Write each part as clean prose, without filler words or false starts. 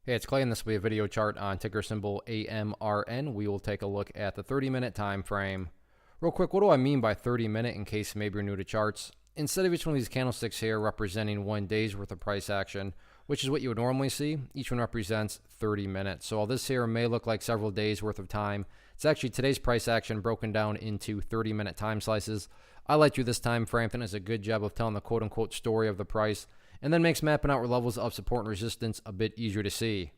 Hey, it's Clay, and this will be a video chart on ticker symbol AMRN. We will take a look at the 30-minute time frame. Real quick, what do I mean by 30-minute in case maybe you're new to charts? Instead of each one of these candlesticks here representing 1 day's worth of price action, which is what you would normally see, each one represents 30 minutes. So while this here may look like several days worth of time, it's actually today's price action broken down into 30-minute time slices. I like through this time frame. I think it does a good job of telling the quote-unquote story of the price, and then makes mapping out levels of support and resistance a bit easier to see.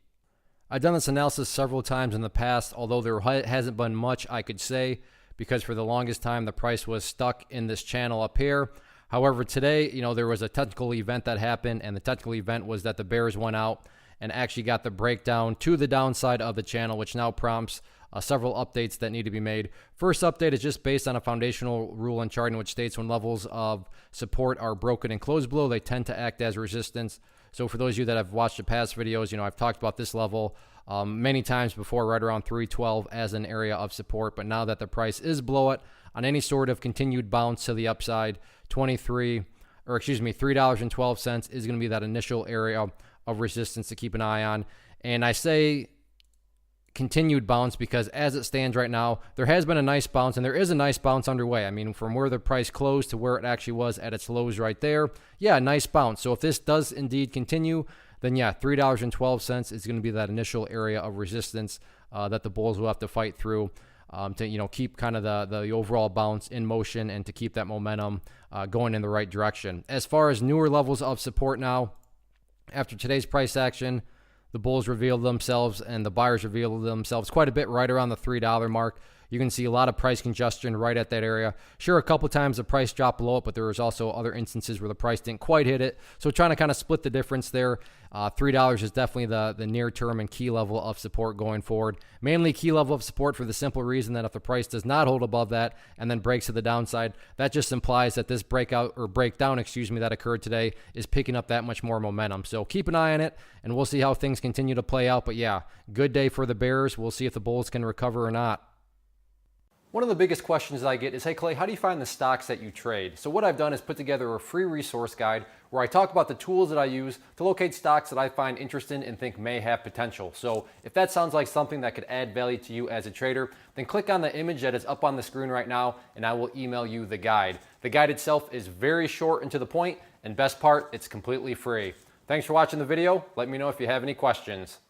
I've done this analysis several times in the past, although there hasn't been much I could say, because for the longest time the price was stuck in this channel up here. However, today, there was a technical event that happened, and the technical event was that the bears went out and actually got the breakdown to the downside of the channel, which now prompts several updates that need to be made. First update is just based on a foundational rule in charting, which states when levels of support are broken and closed below, they tend to act as resistance. So for those of you that have watched the past videos, I've talked about this level many times before, right around 312 as an area of support. But now that the price is below it on any sort of continued bounce to the upside, $3.12 is going to be that initial area of resistance to keep an eye on. And I say continued bounce because as it stands right now, there has been a nice bounce, and there is a nice bounce underway. I mean, from where the price closed to where it actually was at its lows right there, yeah, nice bounce. So if this does indeed continue, then yeah, $3.12 is going to be that initial area of resistance that the bulls will have to fight through to keep kind of the overall bounce in motion and to keep that momentum going in the right direction. As far as newer levels of support now, after today's price action, the bulls revealed themselves and the buyers revealed themselves quite a bit right around the $3 mark. You can see a lot of price congestion right at that area. Sure, a couple times the price dropped below it, but there was also other instances where the price didn't quite hit it. So trying to kind of split the difference there. $3 is definitely the near term and key level of support going forward. Mainly key level of support for the simple reason that if the price does not hold above that and then breaks to the downside, that just implies that this breakdown that occurred today is picking up that much more momentum. So keep an eye on it, and we'll see how things continue to play out. But yeah, good day for the bears. We'll see if the bulls can recover or not. One of the biggest questions I get is, hey Clay, how do you find the stocks that you trade? So what I've done is put together a free resource guide where I talk about the tools that I use to locate stocks that I find interesting and think may have potential. So if that sounds like something that could add value to you as a trader, then click on the image that is up on the screen right now and I will email you the guide. The guide itself is very short and to the point, and best part, it's completely free. Thanks for watching the video. Let me know if you have any questions.